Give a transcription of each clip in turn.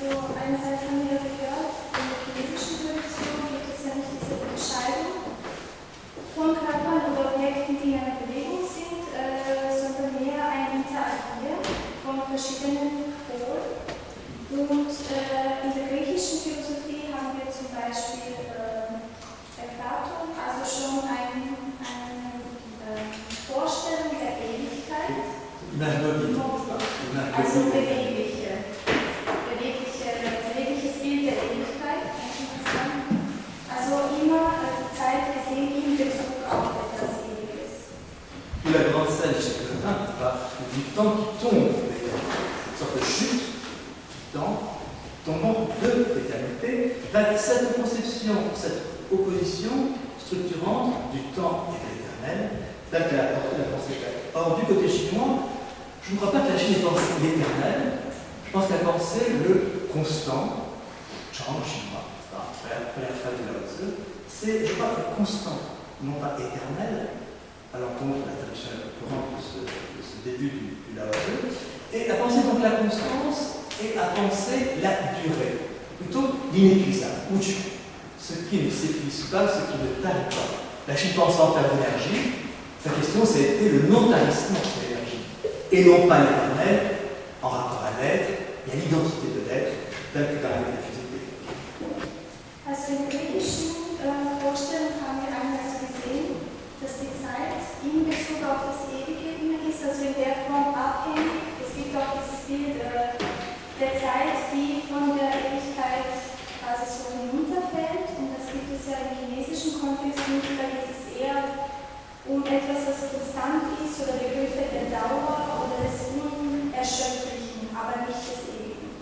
Also einerseits haben wir gehört, in der chinesischen Tradition gibt es ja nicht diese Unterscheidung von Körpern oder Objekten, die in einer Bewegung sind, sondern mehr ein Interagieren von verschiedenen Polen. Und in der griechischen Philosophie haben wir zum Beispiel bei Platon also schon eine Vorstellung der Ewigkeit. Also bewegliches Bild der Ewigkeit. Also immer die Zeit gesehen in Bezug auf etwas Ewiges. Ou la grande scène chez Quentin, du temps qui tombe, une sorte de chute du temps, tombant de l'éternité. Cette conception, cette opposition structurante du temps et de l'éternel, telle qu'elle a apporté la pensée grecque. Or, du côté chinois, je ne crois pas que la Chine ait pensé l'éternel, je pense qu'elle a pensé le constant, Chang chinois, la première phrase de Lao Tzu, c'est, je crois, le constant, non pas éternel, à l'encontre de la tradition courante de ce début du Lao Tzu, et à penser donc la constance et à penser la durée, plutôt l'inépuisable, Wuchu, ce qui ne s'épuise pas, ce qui ne tarit pas. La Chine pense en termes d'énergie, sa question c'était le non-tarissement de l'énergie, et non pas l'éternel, en rapport à l'être et à l'identité de l'être, telle que dans la métaphysique des Griechen. Also in der griechischen Vorstellung haben wir einerseits gesehen, dass die Zeit in Bezug auf das Ewige immer ist, also in der Form abhängig. Es gibt auch dieses Bild der Zeit, die von der Ewigkeit quasi so hinunterfällt. Und das gibt es ja im chinesischen Kontext nicht, da geht es eher um etwas, was konstant ist, oder Begriffe der Dauer oder des Unerschöpflichen, aber nicht des Ewigen.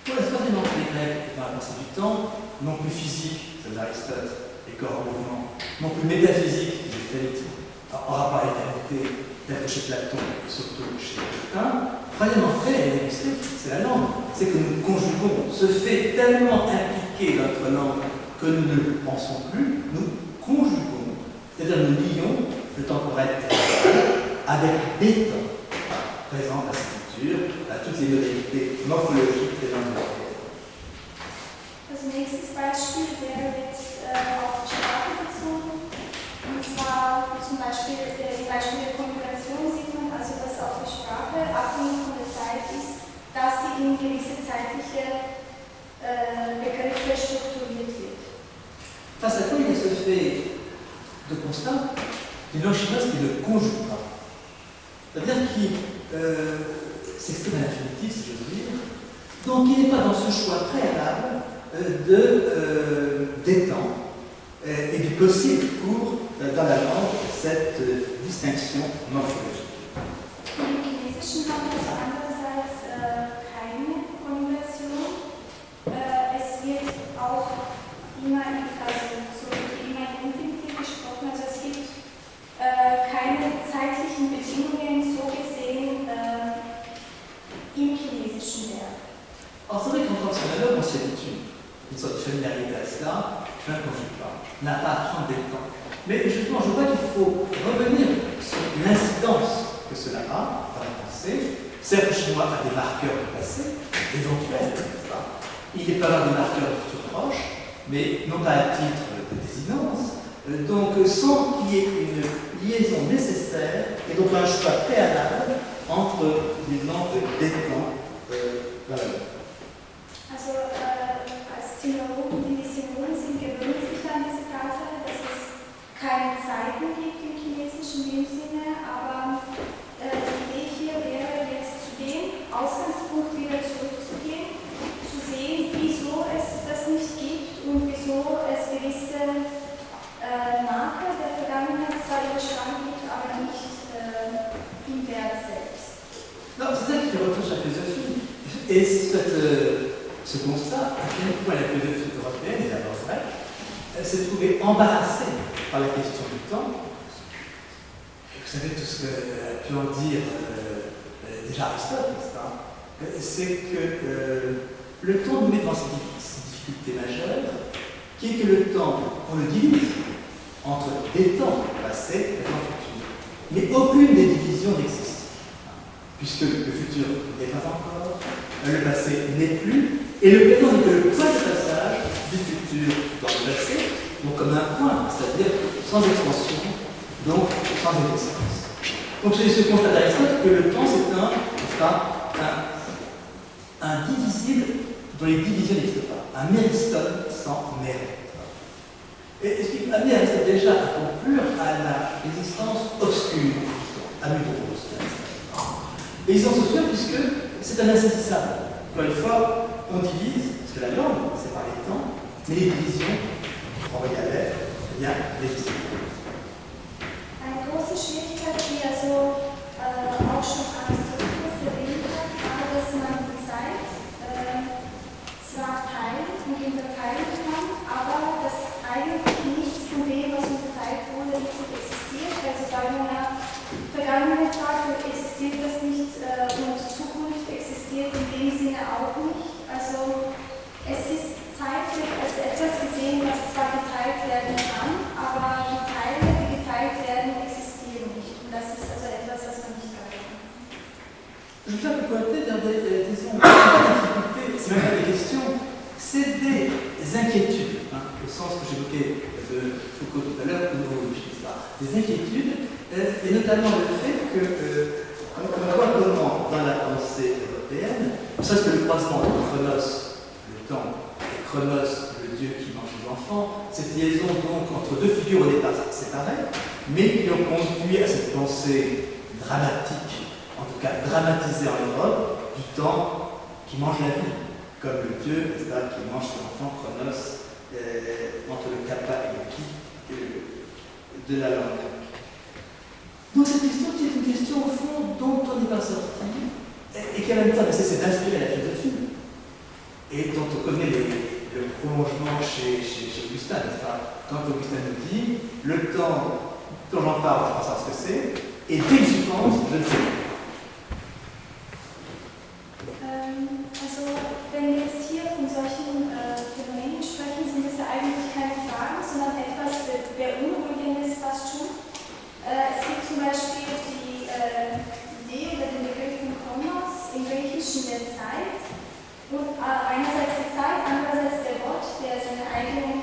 Pour la troisième entrée des Grecs dans la pensée du temps, non plus physique, c'est d'Aristote, les corps en mouvement, non plus métaphysique, les faits en rapport à l'éternité, tel que chez Platon et surtout chez Quentin. Troisième entrée, elle est linguistique, c'est la langue. C'est que nous conjuguons ce fait tellement impliqué dans notre langue que nous ne le pensons plus, nous conjuguons, c'est-à-dire nous lions le temporel avec des temps présents, passé, futur, à toutes les modalités morphologiques des langues européennes. Das nächste Beispiel wäre jetzt auf die Sprache bezogen. Und zwar zum Beispiel die Beispiele der Kommunikation sieht man, also dass auch die Sprache abhängig von der Zeit ist, dass sie in gewisse zeitliche Begriffe strukturiert wird. Face à quoi il y a ce fait de constat d'une langue chinoise qui ne conjugue pas. C'est-à-dire qui s'exprime à l'infinitif, si j'ose dire, donc il n'est pas dans ce choix préalable des temps et du possible pour, dans la langue, cette distinction morphologique. Im Chinesischen haben wir also andererseits keine Kombination. Es wird auch immer, also so wird immer in Infinitiv gesprochen, also es gibt keine zeitlichen Bedingungen so gesehen im chinesischen Werk. Alors c'est vrai qu'en tant que sonalogue, on s'y habitue. Une sorte de familiarité à cela, je ne conjugue pas. On n'a pas à prendre des temps. Mais justement, je crois qu'il faut revenir sur l'incidence que cela a dans la pensée. Certes, le chinois a des marqueurs du passé, éventuels, n'est-ce pas? Il n'est pas là de marqueurs du futur proche, mais non pas à titre de désinence, donc sans qu'il y ait une liaison nécessaire et donc un choix préalable entre, disons, des temps dans la langue. Also als Sinologen, die Sinologen sind, gewöhnen sich an diese Tatsache, dass es keine Zeiten gibt im Chinesischen in dem Sinne, aber die Idee hier wäre jetzt zu dem Ausgangspunkt wieder zurückzugehen, zu sehen, wieso es das nicht gibt und wieso es gewisse Marker der Vergangenheit zwar überschlagen gibt, aber nicht im Werk selbst. Non, c'est ça qui fait retour sur la philosophie. Et ce constat, à quel point la philosophie européenne et d'abord grecque s'est trouvée embarrassée par la question du temps. Et vous savez tout ce qu'a pu en dire déjà Aristote, n'est-ce pas? C'est que le temps nous met devant ces difficultés majeures, qui est que le temps, on le divise entre des temps passés et des temps futurs. Mais aucune des divisions n'existe, puisque le futur n'est pas encore, le passé n'est plus, et le présent n'est que le point de passage du futur dans le passé, donc comme un point, c'est-à-dire sans expansion, donc sans existence. Donc c'est ce constat d'Aristote que le temps c'est un divisible dont les divisions n'existent pas, un méristone sans mérite. Et ce qui amenait Aristote déjà à conclure à l'existence obscure, à Mudros. L'existence obscure puisque c'est un insaisissable. Encore une fois, on divise, parce que la langue, c'est par les temps, mais les divisions, envoyées à l'air, bien n'existent pas. Eine große Schwierigkeit, die also auch schon Aristoteles erwähnt hat, war, dass man die Zeit zwar teilt und unterteilen kann, aber dass eigentlich nichts von dem, was unterteilt wurde, nicht existiert. Also bei einer vergangenen Zeit existiert das nicht und Zukunft existiert in dem Sinne auch nicht. Also es ist zeitlich als etwas gesehen, was zwar geteilt werden kann, aber die Teile, die geteilt werden, existieren nicht. Und das ist also etwas, was man nicht teilen kann. Je veux faire pointer dans des difficultés, c'est même pas des questions, c'est des inquiétudes, au sens que j'évoquais de Foucault tout à l'heure, des inquiétudes, et notamment le fait que, on va voir comment dans la pensée européenne, ça c'est le croisement entre Chronos, le temps, et Chronos, le dieu qui mange les enfants, cette liaison donc entre deux figures au départ séparées, mais qui ont conduit à cette pensée dramatique, en tout cas dramatisée en Europe, du temps qui mange la vie, comme le dieu qui mange son enfant Chronos, entre le kappa et le ki de la langue grecque. Donc cette question qui est une question au fond dont on n'est pas sorti et qui en même temps nécessite d'inspirer la philosophie et dont on connaît le prolongement chez Augustin. Enfin, quand Augustin nous dit le temps, quand j'en parle, je pense à ce que c'est, et dès que j'y pense, je ne sais pas. Also wenn wir jetzt hier von solchen Phänomenen sprechen, sind das ja eigentlich keine Fragen, sondern etwas Beunruhigendes fast schon. Es gibt zum Beispiel die Idee oder den Begriff von Chronos im Griechischen der Zeit. Und einerseits die Zeit, andererseits der Gott, der seine eigenen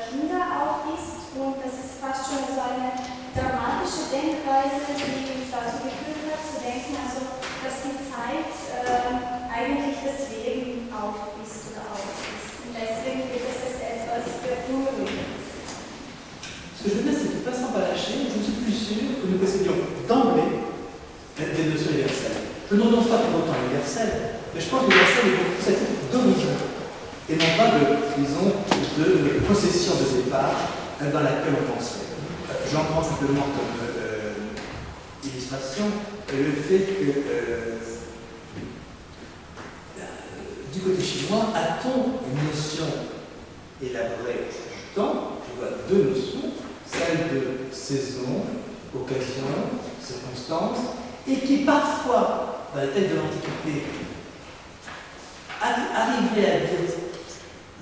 Kinder auch isst. Und das ist fast schon so eine dramatische Denkweise, die uns dazu geführt hat, zu denken, also, dass die Zeit eigentlich das Leben auch ist oder auch ist. Und deswegen wird es als etwas Beunruhigendes. Ce que je veux dire, c'est que passant par la chaîne, je suis plus sûr que nous possédions d'emblée des notions universelles. Je ne renonce pas pour autant à l'universel, mais je pense que l'universel est pour cette d'origine, et non pas de possession de départ dans laquelle on penserait. J'en prends simplement comme illustration le fait que du côté chinois, a-t-on une notion élaborée du temps? Je vois deux notions, celle de saison, occasion, circonstance, et qui parfois, dans la tête de l'Antiquité, arriverait à dire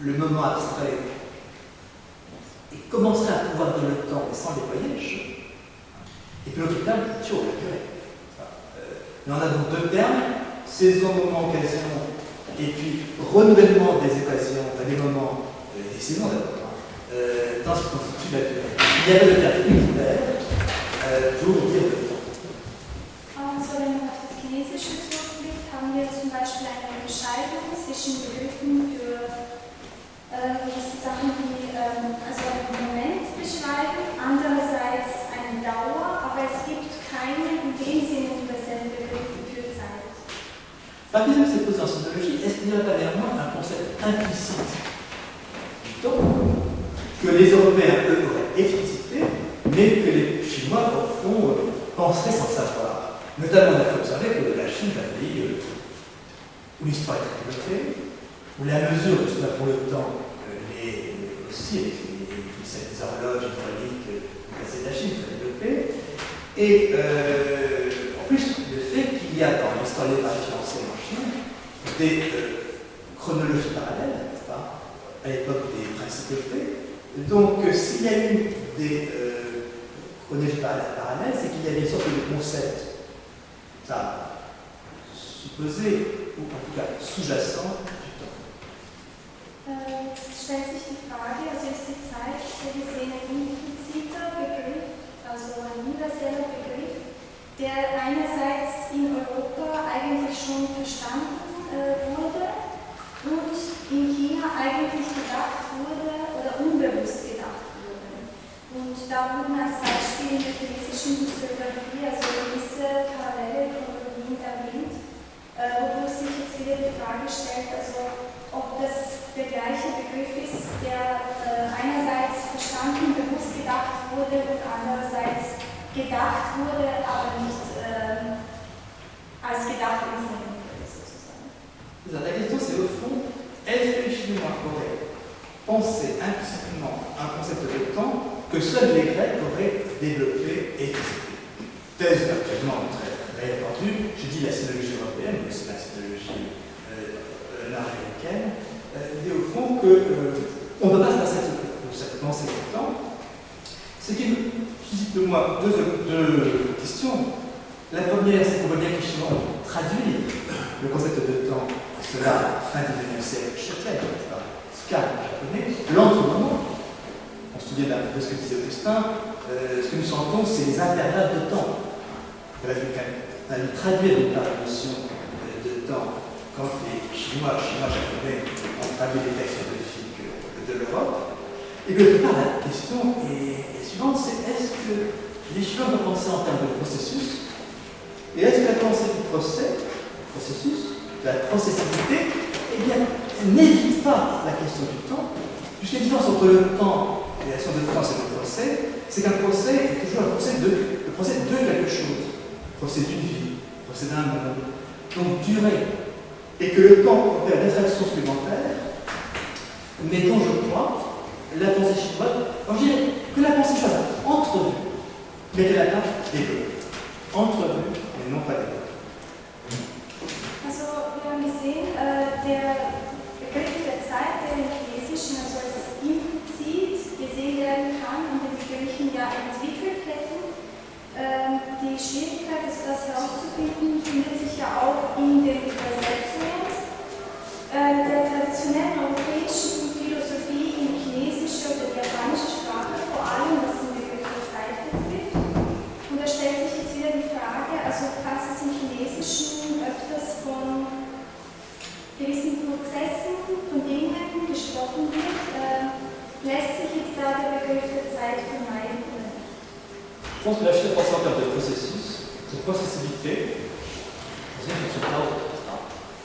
le moment abstrait et commencerait à pouvoir dire le temps, mais sans déployer les choses. Et puis l'autre terme, toujours la durée. Mais on a donc deux termes, saison, moment, occasion, et puis renouvellement des occasions, des moments, des saisons d'abord, dans ce qui constitue la durée. Il y avait le terme unitaire pour dire le temps. Also wenn man auf das Chinesische zurückblickt, haben wir zum Beispiel eine Unterscheidung zwischen Begriffen für Sachen, die also einen Moment beschreiben, andererseits eine Dauer, aber es gibt keinen in dem Sinne universellen Begriff für Zeit. La question qui se pose en sociologie, est-ce qu'il n'y a pas néanmoins un concept implicite du temps que les Européens, eux, auraient explicité, mais que les Chinois, au fond, penseraient sans savoir? Notamment, on a fait observer que la Chine est un pays où l'histoire est très développée, où la mesure de ce qu'on a pour le temps aussi, avec les horloges hydrauliques du passé de la Chine, très développées, et en plus, le fait qu'il y a dans l'historiographie ancienne en Chine des chronologies parallèles, n'est-ce pas, à l'époque des principautés. Donc, s'il y a eu des chronologies parallèles, c'est qu'il y avait une sorte de concept, ça, supposé, ou en tout cas sous-jacent du temps. Es stellt sich die Frage, also ist die Zeit so gesehen ein impliziter Begriff, also ein universeller Begriff, der einerseits in Europa eigentlich schon verstanden wurde und in China eigentlich gedacht wurde oder unbewusst gedacht wurde. Und da wurden als Beispiel in der chinesischen Historiografie also gewisse parallele Chronologien erwähnt, wodurch sich jetzt wieder die Frage stellt, also ob das der gleiche Begriff ist, der einerseits verstanden, bewusst gedacht wurde und andererseits gedacht wurde, aber nicht als gedacht empfunden wurde, sozusagen. La question c'est au fond, est-ce que les Chinois auraient pensé implicitement un concept de temps que seuls les Grecs auraient développé et exécuté? Thèse actuellement très répandue, je dis la sinologie européenne, mais c'est la sinologie nord-américaine, dit au fond qu'on ne peut pas se passer de cette pensée du temps. Ce qui me suscite de moi deux questions. La première, c'est qu'on voit bien que les Chinois ont traduit le concept de temps, cela fin du XIXe siècle, Schottland, Ska, japonais, l'entre-moment. On se souvient de ce que disait Augustin, ce que nous sentons, c'est les intervalles de temps. On a dû traduire la notion de temps quand les Chinois japonais ont traduit les textes scientifiques de l'Europe. Et quelque part, la question est suivante, c'est est-ce que les Chinois vont penser en termes de processus? Et est-ce que la pensée du processus, de la processabilité, eh bien, n'évite pas la question du temps, puisque la différence entre le temps et l'action de temps, c'est le procès, c'est qu'un procès est toujours le procès de quelque chose, le procès d'une vie, le procès d'un monde, donc durée, et que le temps opère d'attraction supplémentaire, mettons, je crois, la pensée chinoise, je dirais que la pensée chinoise a entrevue, mais qu'elle n'a pas développée. Entrevue, mais non pas développée. Also, wir haben gesehen, der Begriff der Zeit, der im Chinesischen also als implizit gesehen werden kann und den die Griechen ja entwickelt hätten. Die Schwierigkeit, das herauszufinden, findet sich ja auch in den Übersetzungen der traditionellen europäischen Philosophie in chinesische oder japanische Sprache, vor allem was den Begriff der Zeit betrifft. Und da stellt sich jetzt wieder die Frage, also falls es im Chinesischen öfters von gewissen Prozessen, von Dingen gesprochen wird, lässt sich jetzt da der Begriff der Zeit vermeiden. Je pense que la Chine pense en termes de processus, de processibilité,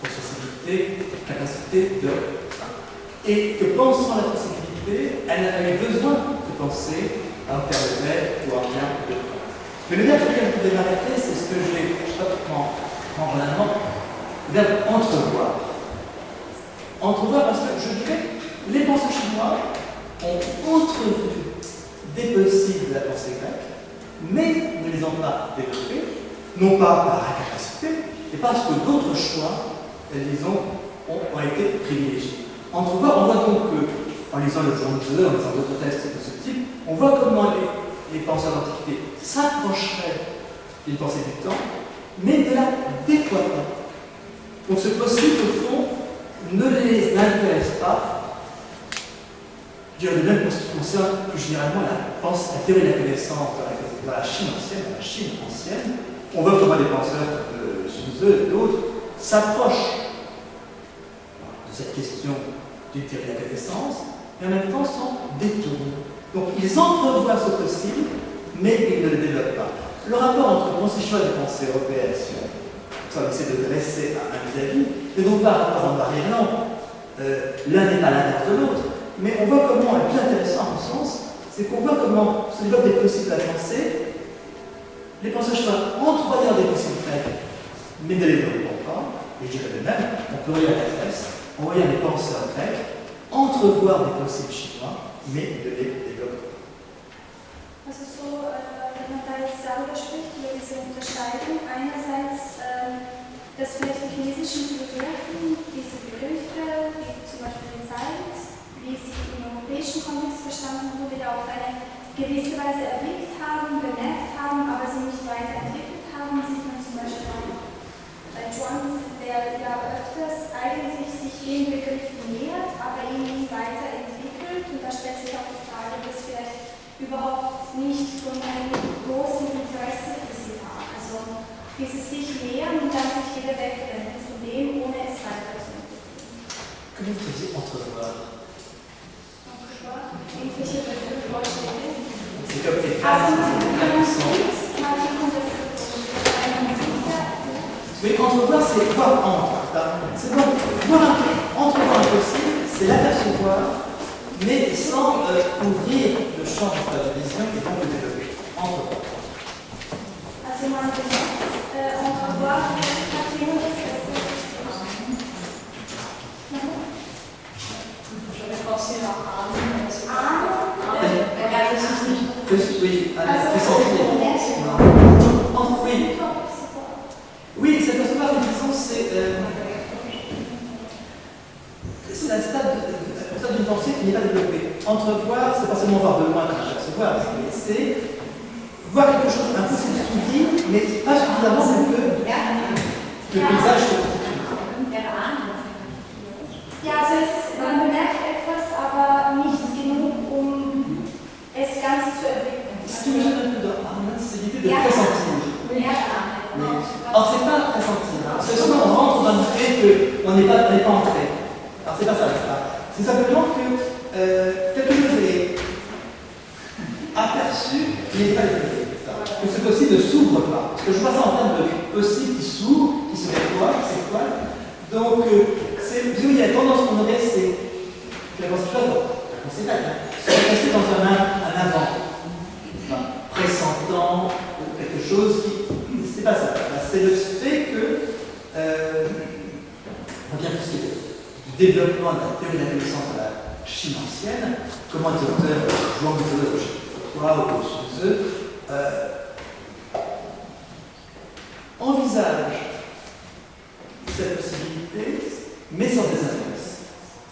processibilité, capacité de. Et que pensant la processibilité, elle avait besoin de penser en termes de verbe ou en termes de temps. Mais le verbe sur lequel je voulais m'arrêter, c'est ce que je vais prendre en allemand, le verbe entrevoir. Entrevoir parce que je dirais, les penseurs chinois ont entrevu des possibles de la pensée grecque, mais ne les ont pas développés, non pas par incapacité, mais parce que d'autres choix, disons, ont été privilégiés. Entrevoir, on voit donc que, en lisant le Zhuang Zi, en lisant d'autres textes de ce type, on voit comment les penseurs d'Antiquité s'approcheraient d'une pensée du temps, mais ne la déploient pas. Donc ce possible, au fond, ne les intéresse pas. Je dirais de même pour ce qui concerne plus généralement la théorie de la connaissance dans la Chine ancienne, on voit comment des penseurs de Sun Tzu et d'autres s'approchent de cette question d'une théorie de la connaissance, et en même temps s'en détournent. Donc ils entrevoient ce possible, mais ils ne le développent pas. Le rapport entre pensée chinoise et pensée européenne, si on essaie de dresser un vis-à-vis, n'est donc pas un rapport en noir et blanc. L'un n'est pas l'inverse de l'autre. Mais on voit comment, et plus intéressant à mon sens, c'est qu'on voit comment se développent des possibles à penser. Les penseurs chinois entrevoyant des possibles grecs, mais ne les développant pas. Et je dirais de même, on peut relire la Grèce, en voyant les penseurs grecs entrevoir des possibles chinois, mais ne les développent pas. Also so, wenn man da jetzt darüber spricht, über diese Unterscheidung, einerseits, dass vielleicht die chinesischen Philosophen diese Begriffe, wie zum Beispiel die Zeit, wie sie im europäischen Kontext verstanden wurde, ja auf eine gewisse Weise erblickt haben, bemerkt haben, aber sie nicht weiterentwickelt haben. Sieht man zum Beispiel bei Zhuang Zi den Begriff nähert, aber ihn nie weiterentwickelt. Und da stellt sich auch die Frage, dass vielleicht überhaupt nicht von einem großen Interesse für sie war. Also dieses sich nähern und dann sich wieder wegwenden von dem, ohne es weiterzuentwickeln. Comment faisiez entrevoir? Irgendwelche Vorschläge? C'est comme les Also classes, man sieht, manche kommt das mais entrevoir, c'est voir entre. C'est voir entrevoir impossible, c'est l'apercevoir, mais sans ouvrir le champ de la vision et donc le développer. Entrevoir. Also man benutzt entrevoir natürlich oui, cette apercevoir, disons, c'est un stade d'une pensée qui n'est pas développée. Entrevoir, c'est pas seulement voir de loin comme apercevoir, mais c'est voir quelque chose, un peu subtil, mais pas suffisamment pour que le paysage se constitue. Ja, also man bemerkt etwas, aber nicht genug, es ganz zu erblicken. Ce qui me gêne un peu dans Arnaud, c'est l'idée de pressentir. Alors, c'est pas pressentir. Parce que souvent, on rentre dans l'idée qu'on n'est pas entré. Alors, c'est pas ça. C'est simplement que quelque chose est aperçu, mais n'est pas développé. Que ce possible ne s'ouvre pas. Parce que je vois ça en termes de possible qui s'ouvre, qui se déploie, qui s'étoile. Donc, il y a la tendance qu'on aurait, c'est que la pensée se rester dans un avant, pressentant quelque chose qui. C'est pas ça. C'est le fait que, bien plus du développement de la théorie de la connaissance de la Chine ancienne, comment les auteurs Zhuangzi, ou Xuzhe, envisagent cette possibilité, mais sans désintéresse.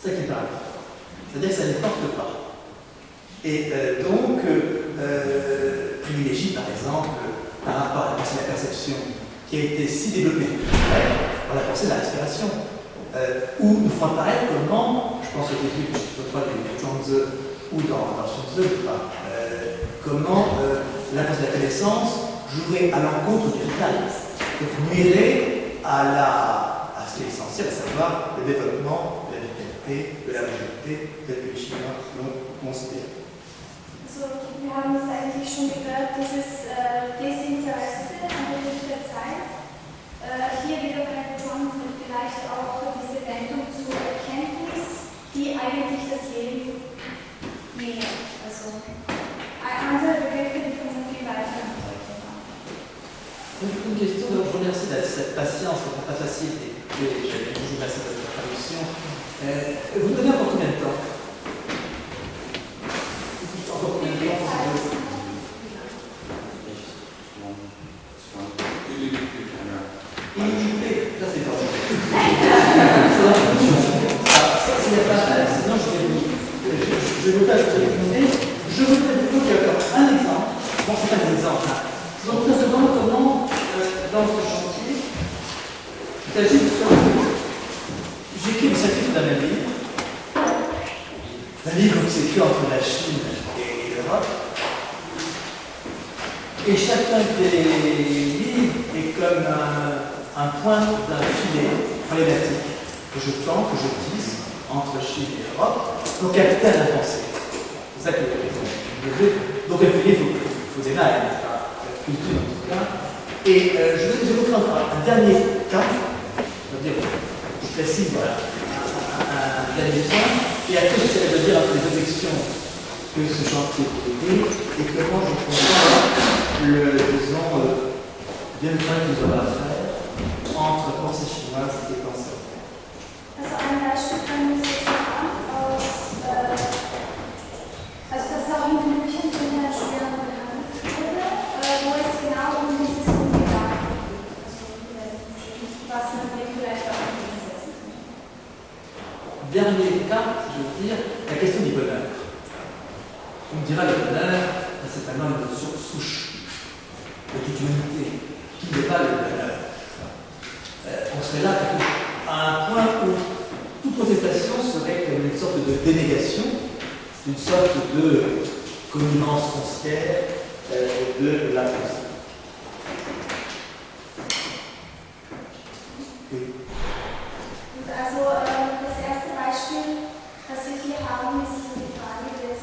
C'est ça qui parle. C'est-à-dire que ça ne porte pas. Et donc, privilégie par exemple, par rapport à la perception qui a été si développée dans la pensée de la respiration, où nous faut apparaître comment, je pense au début de Zhuangzi ou dans Sun Tzu, comment la pensée de la connaissance jouerait à l'encontre du vital, donc nuirait à ce qui est essentiel, à savoir le développement de la vitalité, de la longévité, tel que les Chinois l'ont considéré. Also, wir haben es eigentlich schon gehört, dieses Desinteresse an der Hilfe der Zeit. Hier wieder bei Zhuangzi vielleicht auch diese Wendung zur Erkenntnis, die eigentlich das Leben nähert. Also, andere Begriffe, die von viel weiter bedeutet haben. Une question, donc je vous remercie de cette patience, ce n'est pas facile, et j'avais dit merci de votre traduction. Vous donnez encore combien de temps? Encore combien de temps? Illimité, là c'est pas. Sinon je vais vous faire je veux plutôt qu'il y ait encore un exemple. Bon, c'est pas un exemple. Donc, nous savons comment, dans ce chantier, il s'agit de faire. J'écris le chapitre d'un livre. Un livre qui s'écrit entre la Chine et l'Europe. Et chacun des livres est comme un point d'un filet problématique que je tends, que je tisse entre Chine et Europe pour capter la pensée. C'est ça que je veux. Donc, un filet, il faut des mailles, culture en tout cas. Et je vais vous prendre un dernier cas, c'est-à-dire, je précise, voilà, un dernier point, et après j'essaierai de dire un peu les objections que ce chantier peut aider et comment je comprends disons, bien le point que nous aurons à faire entre pensée chinoise et pensée européenne. Also ein Beispiel können wir jetzt machen aus, also das auch in den Büchern von Herrn Schwer bekannt wurde, wo es genau um dieses Ungedanken geht, also was man vielleicht auch einsetzen kann. Dernier cas, je veux dire, la question du bonheur. On me dira le bonheur, c'est vraiment une notion souche de toute humanité, qui n'est pas le bonheur. On serait là à un point où toute toute contestation serait comme une sorte de dénégation, une sorte de connivence foncière de la pensée. Oui. Also das erste Beispiel, das wir hier haben, ist die Frage des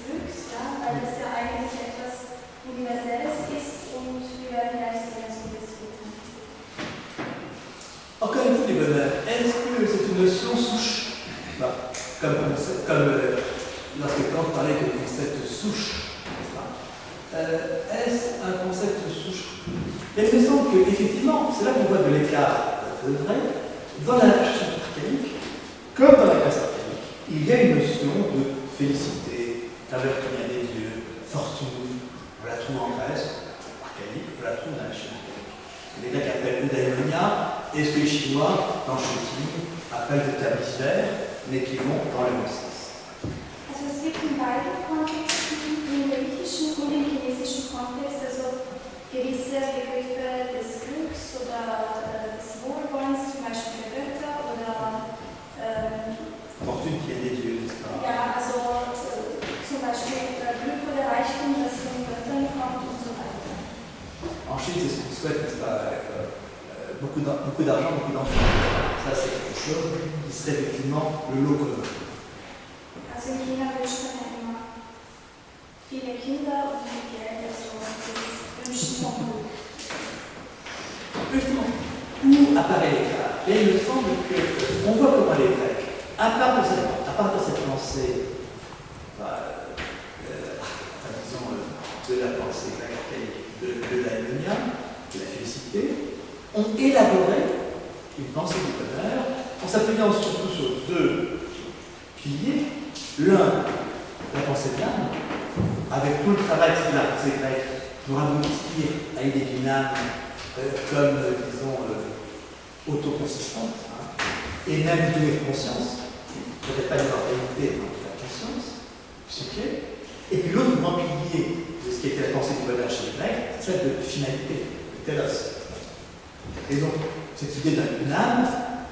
Glücks, ja? Weil das ja eigentlich etwas Universelles ist und wir werden gleich sehen, dass wir das tun. Encore une fois, du bonheur, est-ce que c'est une notion souche? Comme lorsque Kant parlait de concept souche, est-ce un concept souche? Et il me semble qu'effectivement, c'est là qu'on voit de l'écart de vrai, dans la recherche archaïque, comme dans la classe archaïque, il y a une notion de félicité, faveur qui vient des dieux, fortune, on la trouve en Grèce, archaïque, on la trouve dans la Chine archaïque. Les Grecs appellent eudaimonia, et ce que les Chinois, dans Shooting, appellent le tamisphère, mais qui vont dans le même sens. Also es gibt in beiden Kontexten, im griechischen und im chinesischen Kontext, also gewisse Begriffe des Glücks oder des Wohlwollens, zum Beispiel der Götter oder Fortune qui vient des dieux, n'est-ce pas? ja, also zum Beispiel Glück oder Reichtum, das von Göttern kommt und so weiter. En Chine, c'est ce qu'on souhaite, n'est-ce pas? Beaucoup d'argent, beaucoup d'enfants. Ça, c'est quelque chose qui serait effectivement le lot commun. Also in China wünscht man ja immer viele Kinder und viel Geld, also das Wünschen von Glück. Justement, où apparaît l'écart? Et il me semble qu'on voit comment les Grecs, à part de cette pensée, disons, de la pensée grecque, de l'aïmonia, de la félicité, ont élaboré une pensée du bonheur en s'appuyant surtout sur deux piliers. L'un, la pensée de l'âme, avec tout le travail de la pensée grecque pour aboutir à une idée d'une âme comme, disons, autoconsistante, et même d'une conscience, peut-être pas l'immortalité, mais la conscience psychique. Et puis l'autre grand pilier de ce qui était la pensée du bonheur chez les Grecs, c'est celle de finalité, de telos. Et donc, cette idée d'une âme,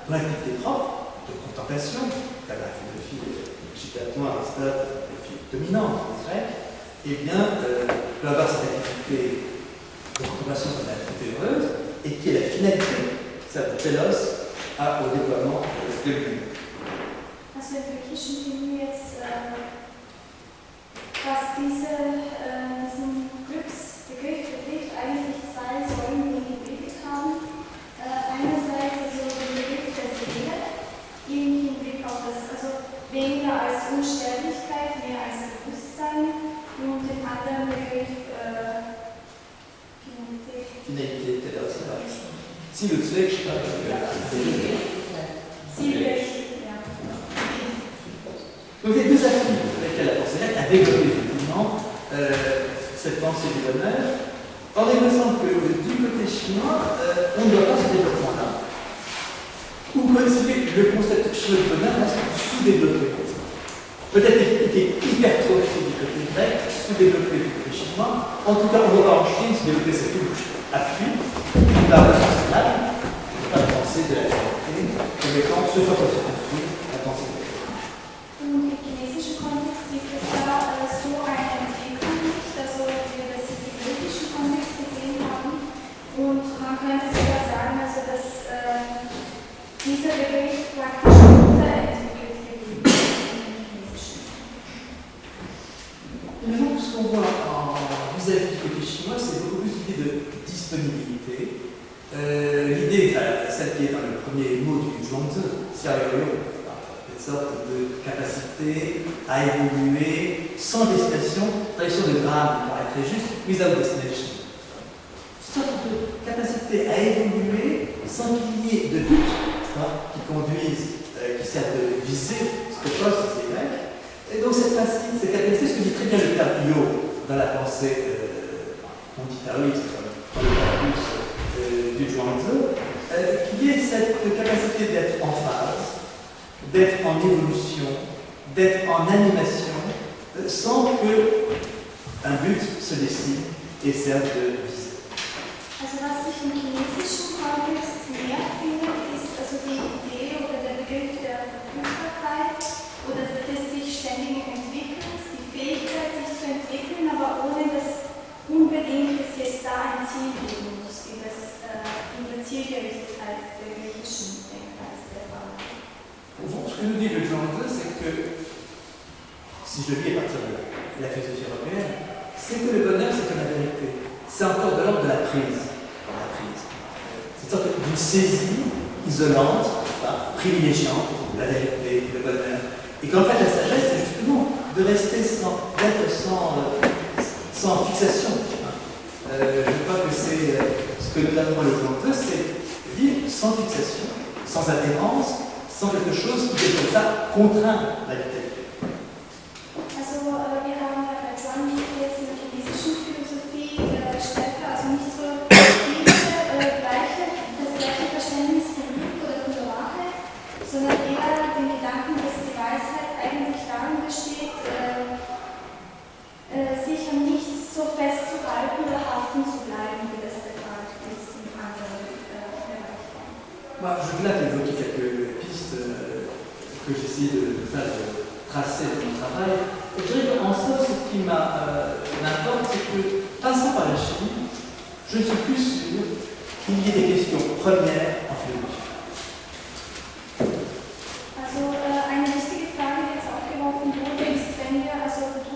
dont l'activité propre, de contemplation, comme la philosophie Platon, Aristote, la philosophie dominante des Grecs, eh bien, peut avoir cette activité de contemplation comme l'activité heureuse, et qui est la finalité, cette telos, au déploiement de l'une. Also im Griechischen finden wir jetzt, was diesen Glücksbegriff betrifft, eigentlich zwei Säulen, die gebildet haben. Einerseits also den Begriff der Seele, im Hinblick auf das, also weniger als Unsterblichkeit, mehr als Bewusstsein, und den anderen Begriff Finalité, telos, si le Zweck, je sais pas. Donc les deux actifs avec lesquels la pensée grecque a développé effectivement cette pensée du bonheur. Or, il me semble que du côté chinois, on ne doit pas ce développement-là. Ou que le concept chinois du bonheur reste sous-développé. Peut-être était hypertrophié du côté grec, sous-développé du côté chinois. En tout cas, on voit en Chine se développer cette appui par le sens de l'âme, pas de pensée de la vérité, comme étant ce sur quoi se construit la pensée. Und im chinesischen Kontext gibt es da so eine Entwicklung nicht, also wie wir das jetzt im griechischen Kontext gesehen haben. Und man könnte sogar sagen, also dass dieser Begriff praktisch unterentwickelt geblieben ist im chinesischen. Maintenant, ce qu'on voit vis-à-vis du côté chinois, c'est beaucoup plus l'idée de disponibilité. L'idée, celle qui est dans le premier mot du Zhuangzi, Xiaoyou, une sorte de capacité à évoluer sans destination, traduction de grave paraît très juste, without destination. Une sorte de capacité à évoluer sans qu'il y ait de but qui conduise, qui servent de viser ce que posent ces Grecs. Et donc cette capacité, ce que dit très bien le Taoïo dans la pensée, on dit taoïste, dans le corpus du Zhuangzi, qui est cette capacité d'être en phase, d'être en évolution, d'être en animation, sans qu'un but se dessine et serve de viser. Also was sich im chinesischen Kontext mehr findet, ist also die Idee oder der Begriff der ce que nous dit le Zhuangzi, c'est que, si je lis à partir de la philosophie européenne, c'est que le bonheur, c'est comme la vérité. C'est encore de l'ordre de la prise. C'est une sorte d'une saisie isolante, privilégiante, la vérité, le bonheur. Et qu'en fait, la sagesse, c'est justement de rester sans fixation. Je crois que c'est ce que nous avons le Zhuangzi, c'est vivre sans fixation, sans adhérence, sans quelque chose qui, comme ça, contraint la vitalité. Also, wir haben bei Zhuangzi jetzt in der chinesischen Philosophie stärker, also nicht so das gleiche Verständnis von Glück oder von der Wahrheit, sondern eher den Gedanken, dass die Weisheit eigentlich darin besteht, sich an nichts so festzuhalten oder haften zu bleiben, wie das der Fall ist in anderen Bereichen. Je voulais évoquer quelques pistes que j'essaie de tracer dans mon travail. Et je dirais qu'en ça, ce qui m'importe, c'est que, passant par la Chine, je ne suis plus sûr qu'il y ait des questions premières en philosophie. Also eine wichtige Frage, die jetzt aufgeworfen wurde, ist, wenn wir also durch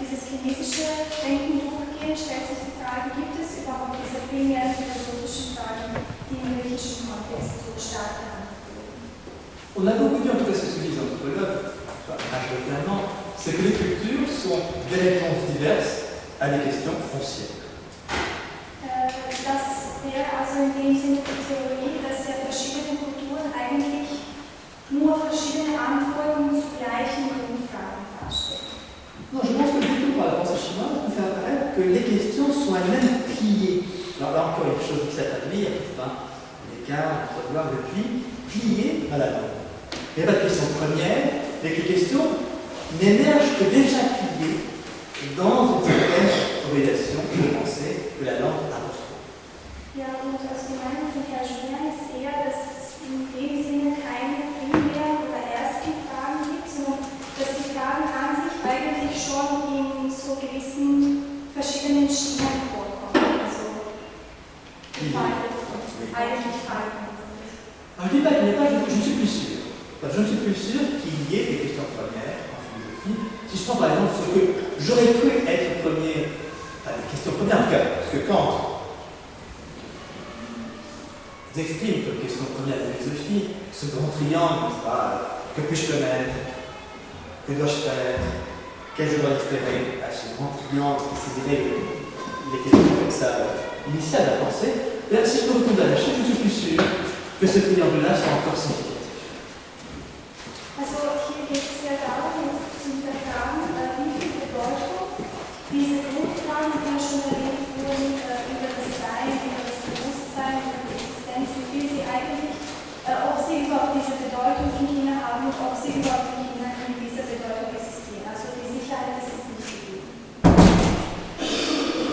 dieses chinesische Denken durchgehen, stellt sich die Frage, gibt es überhaupt diese primären philosophischen Fragen, die im griechischen Kontext so stark behandelt wurden? On a beaucoup dit, en tout cas c'est ce que disent les anthropologues, majoritairement, c'est que les cultures sont des réponses diverses à des questions foncières. Das wäre also in dem Sinne die Theorie, dass ja verschiedene Kulturen eigentlich nur verschiedene Antworten zu gleichen Grundfragen darstellen. Non, je pense que du tout, par la pensée chinoise, on fait apparaître que les questions sont elles-mêmes pliées. Alors là encore, il y a quelque chose qui s'est traduit, l'écart entre voir le pli, plié à la langue. Il n'y a pas de question première, mais que les questions n'émergent que déjà pliées dans une certaine organisation de pensée que la langue apporte. Ja, und aus die Meinung von Herrn Julien ist eher, dass es in dem Sinne keine primären oder ersten Fragen gibt, sondern dass die Fragen an sich eigentlich schon in so gewissen verschiedenen Stilen vorkommen. Also eigentlich Falten. Alors je dis pas qu'il n'y a pas, je ne suis plus sûr. Enfin, je ne suis plus sûr qu'il y ait des questions premières en philosophie. Si je prends par exemple ce que j'aurais cru être premier, enfin des questions premières en tout cas, parce que Kant exprime comme question première de la philosophie ce grand triangle, n'est-ce pas, que puis-je connaître, que dois-je faire, quel je dois espérer, à ce grand triangle qui saisirait les questions comme ça initiales à la pensée. Et là, si je me retourne à la Chine, je suis plus sûr que ce triangle-là soit encore significatif. Also hier geht es ja darum, jetzt zu hinterfragen, wie viel Bedeutung diese Grundfragen, die ja schon erwähnt wurden, über das Sein, über das Bewusstsein, über die Existenz, wie viel sie eigentlich, ob sie überhaupt diese Bedeutung in China haben und ob sie überhaupt in China in dieser Bedeutung existieren. Also die Sicherheit ist jetzt nicht gegeben.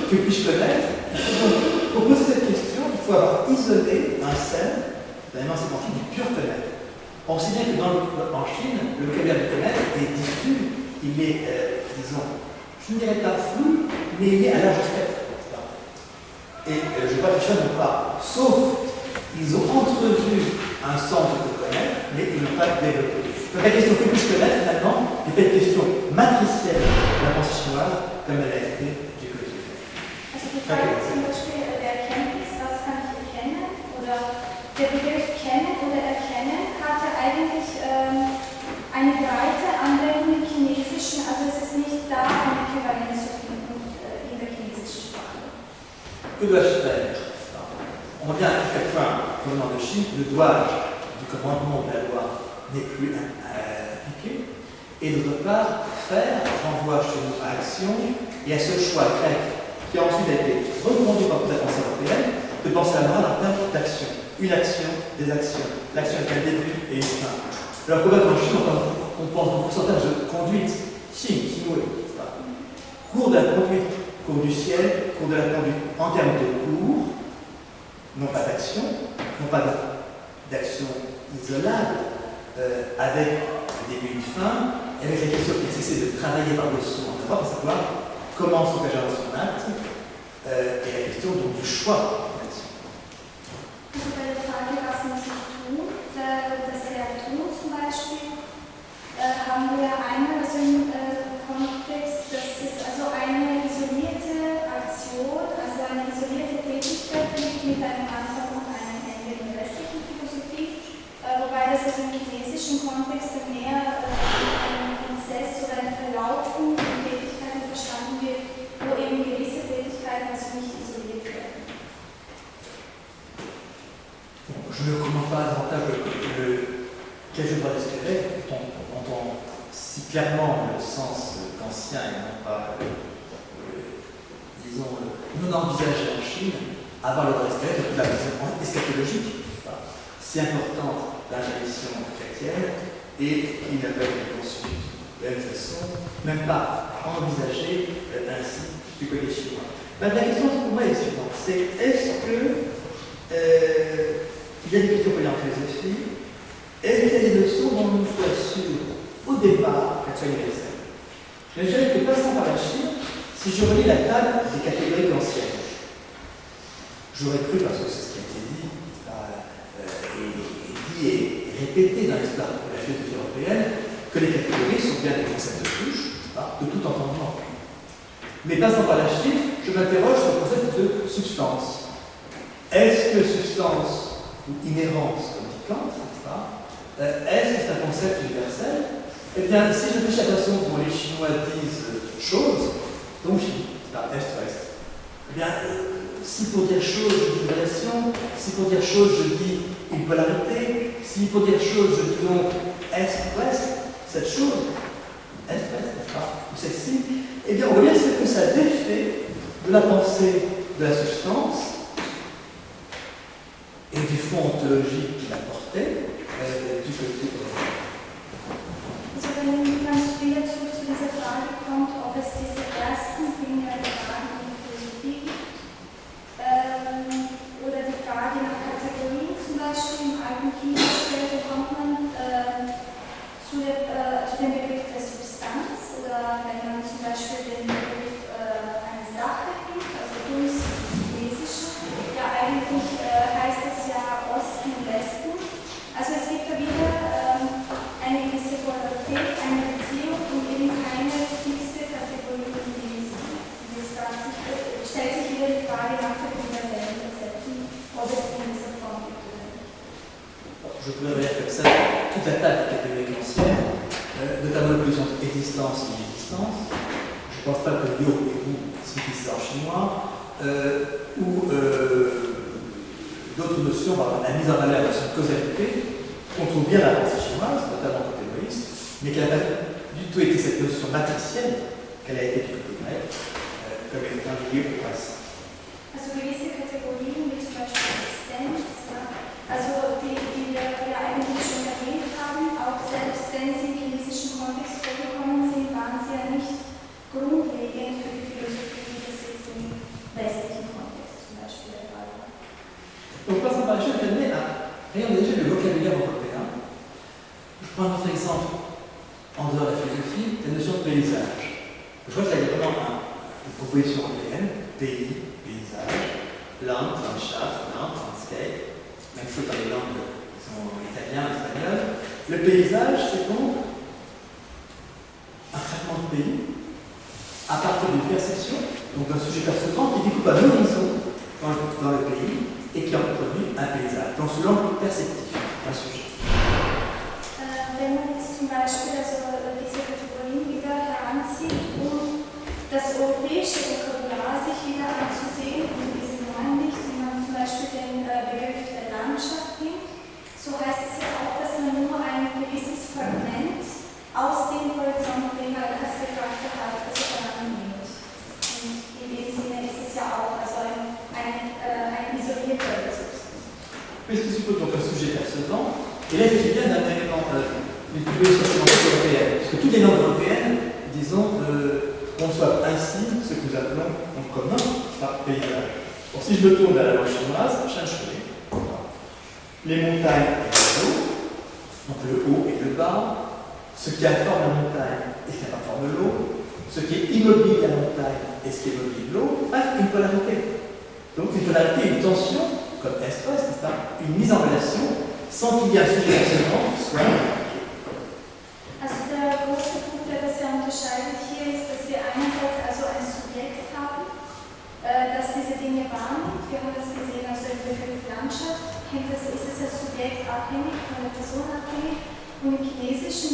Que puis-je connaître? Pour poser cette question, il faut avoir isolé un scène d'émancipation du pur connaître. On sait bien que en Chine, le vocabulaire du connaître est diffus, il est, disons, je ne dirais pas flou, mais il est à large spectre. Et je crois que les Chinois n'ont pas, sauf ils ont entrevu un centre de connaître, mais ils n'ont pas développé. Donc la question que puis-je connaître, finalement, est une question matricielle de la pensée chinoise, comme elle a été du quotidien. Also die Frage zum Beispiel der Erkenntnis, was kann ich erkennen? Oder der Begriff kennen oder erkennen hat ja eigentlich eine breite Anwendung im Chinesischen, also es ist nicht da eine Äquivalenz zu finden in der chinesischen Sprache. Que dois-je faire? On revient à quel point, venant de Chine, le doigt du commandement de la loi n'est plus appliqué. Et d'autre part, faire renvoie chez nous à action et à ce choix grec qui a ensuite été reconduit par toute la pensée européenne de penser à la morale en termes d'action. Une action, des actions. L'action est un début et une fin. Alors qu'en Chine, on pense beaucoup en termes de conduite. Cours de la conduite, cours du ciel, cours de la conduite en termes de cours, non pas d'action, non pas d'action isolable, avec un début et une fin, et avec la question qui nécessite de travailler par-dessous en Europe, à savoir comment s'engager dans son acte, et la question donc du choix de l'action. Also bei der Frage, was muss ich tun, das Verb tun zum Beispiel haben wir einmal also im Kontext, dass es also eine isolierte Aktion, also eine isolierte Tätigkeit gibt mit einem Anfang und einem Ende in der westlichen Philosophie, wobei das also im chinesischen Kontext mehr ein Prozess oder ein Verlaufen von Tätigkeiten verstanden wird, wo eben gewisse Tätigkeiten also nicht isoliert werden. Je ne commande pas davantage quel je dois espérer, on entend si clairement le sens kantien et non pas, disons, non envisagé en Chine, avoir le droit d'espérer toute la vision eschatologique, si importante dans la tradition chrétienne, et qui n'a pas été conçue de la même façon, même pas envisagée ainsi du côté chinois. La question pour moi est suivante, c'est est-ce que il y a des questions en philosophie, est-ce qu'il y a des leçons dont nous soyons sûrs au départ qu'elles soient universelles? Je dirais que passant par la Chine, si je relis la table des catégories anciennes, j'aurais cru, parce que c'est ce qui a été dit, et répété dans l'histoire de la philosophie européenne, que les catégories sont bien des concepts de touche, de tout entendement. Mais passant par la Chine, je m'interroge sur le concept de substance. Est-ce que substance ou inhérence, comme dit Kant, est-ce que c'est un concept universel? Eh bien, si je réfléchis à la façon dont les Chinois disent chose, donc est-ouest, eh bien, si pour dire chose je dis une relation, si pour dire chose je dis une polarité, si pour dire chose je dis donc est-ouest, cette chose, est-ouest, n'est-ce pas, ou celle-ci, eh bien, on voit bien que ça défait de la pensée de la substance et du fond ontologique qui la portait du côté de Also wenn man wieder zurück zu dieser Frage kommt, ob es diese ersten primären Fragen in der Philosophie gibt, oder die Frage nach Kategorien zum Beispiel im alten China stellt, kommt man zu dem Begriff der Substanz, oder wenn man zum Beispiel den Begriff einer Sache gibt, also Kunst, Chinesische, ja eigentlich heißt es ja Osten und Westen. Also es gibt da wieder eine gewisse Polarität, eine Beziehung und eben keine fixe Kategorie in diesem Sinne. Stellt sich wieder die Frage nach der universellen Konzepten, ob es in dieser Form gibt oder nicht. Je pourrais dire comme ça toute la table des catégories anciennes, notamment l'opposition entre existence et inexistence. Je ne pense pas que yo et ou signifient ça en chinois, ou d'autres notions, la mise en valeur de cette causalité, qu'on trouve bien dans la pensée chinoise, notamment côté égoïste, mais qui n'a pas du tout été cette notion matricielle qu'elle a été du côté grec, comme étant liée au passé. Also gewisse Kategorien, wie zum Beispiel Existenz, also die wir eigentlich schon erwähnt haben, auch selbst wenn sie im chinesischen Kontext vorgekommen sind, waren sie ja nicht grundlegend für die Philosophie, wie das jetzt im westlichen Kontext zum Beispiel der Fall war. Donc, passons par la chose, elle ayant déjà le vocabulaire européen, je prends un autre exemple en dehors de la philosophie, la notion de paysage. Je vois qu'il y a vraiment une proposition européenne, pays, paysage, langue, landschaft, landscape, même chose dans les langues qui sont italiennes, espagnoles. Le paysage, c'est donc un fragment de pays à partir d'une perception, donc d'un sujet percevant qui découpe un horizon dans le pays et qui en produit un paysage, dans ce langue perceptif, un sujet. Wenn man jetzt zum Beispiel also diese Kategorien wieder heranzieht, um das europäische Vokabular sich wieder anzusehen in diesem neuen Licht, wenn man zum Beispiel den Begriff der Landschaft nimmt, so heißt es ja auch, dass man nur ein gewisses Fragment aus dem Horizont, den man als betrachtet hat, also annimmt. Und in dem Sinne ist es ja auch also ein isolierter Ressource. Puisque suppose donc un sujet percevant, et là je viens d'un élément d'une proposition européenne, parce que toutes les langues européennes, disons, conçoivent ainsi ce que nous appelons en commun par paysage. Bon, si je me tourne vers la langue chinoise, Shanshui, les montagnes et les eaux, donc le haut et le bas, ce qui informe la montagne et ce qui informe l'eau, ce qui est immobile la montagne et ce qui est immobile l'eau, bref, une polarité. Donc une polarité, une tension, comme est-ouest, n'est-ce pas, une mise en relation sans qu'il y ait un sujet percevant soit. Also der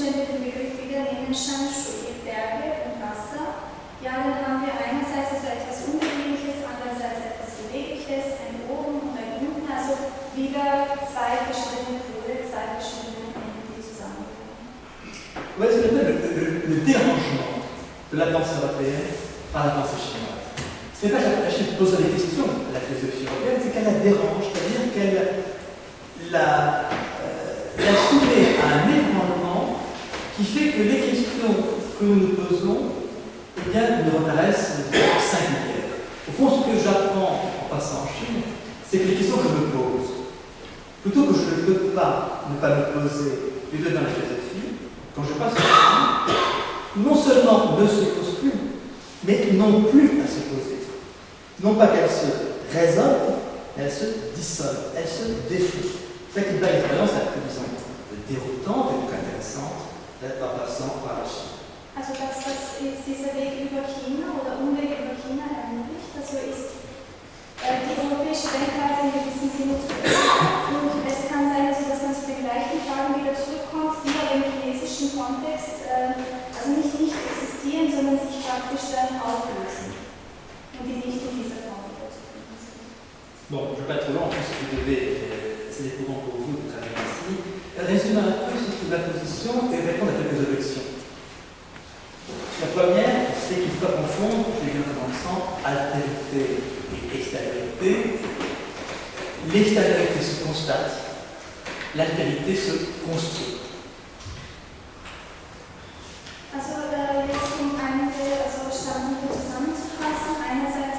wenn wir den Begriff wieder nehmen, Shanshu, Berge und Wasser, ja, dann haben wir einerseits also etwas Unbewegliches, andererseits etwas Bewegliches, ein Oben und ein Unten, also wieder zwei verschiedene Pole, zwei verschiedene Enden, die zusammengehören. Ouais, c'est le dérangement de la pensée européenne par la pensée chinoise. Ce n'est pas la Chine qui pose des questions, la philosophie européenne, c'est qu'elle la dérange, c'est-à-dire qu'elle la soumet à un ébranlement qui fait que les questions que nous posons, eh bien, nous apparaissent singulières. Au fond, ce que j'apprends en passant en Chine, c'est que les questions que je me pose, plutôt que je ne peux pas ne pas me poser les deux dans la philosophie, quand je passe en Chine, non seulement ne se posent plus, mais n'ont plus à se poser. Non pas qu'elles se résonnent, mais elles se dissolvent, elles se défont. C'est une belle expérience, disons, déroutante et donc intéressante, en passant par la Chine. Also das, was dieser Weg über China oder Umweg über China ermöglicht, also ist die europäische Denkweise in gewissem Sinne zu verändern. Und es kann sein, also, dass man zu den gleichen Fragen wieder zurückkommt, die aber im chinesischen Kontext also nicht existieren, sondern sich praktisch dann auflösen und die nicht in dieser Form wieder zu finden sind. Bon, je ne vais pas être trop long, en plus vous devez, c'est découvrant pour vous de travailler ici. Résumer un peu ce ma position et répondre à quelques objections. La première, c'est qu'il ne faut pas confondre, je l'ai bien dans le sens, altérité et extériorité. L'extériorité se constate, l'altérité se construit.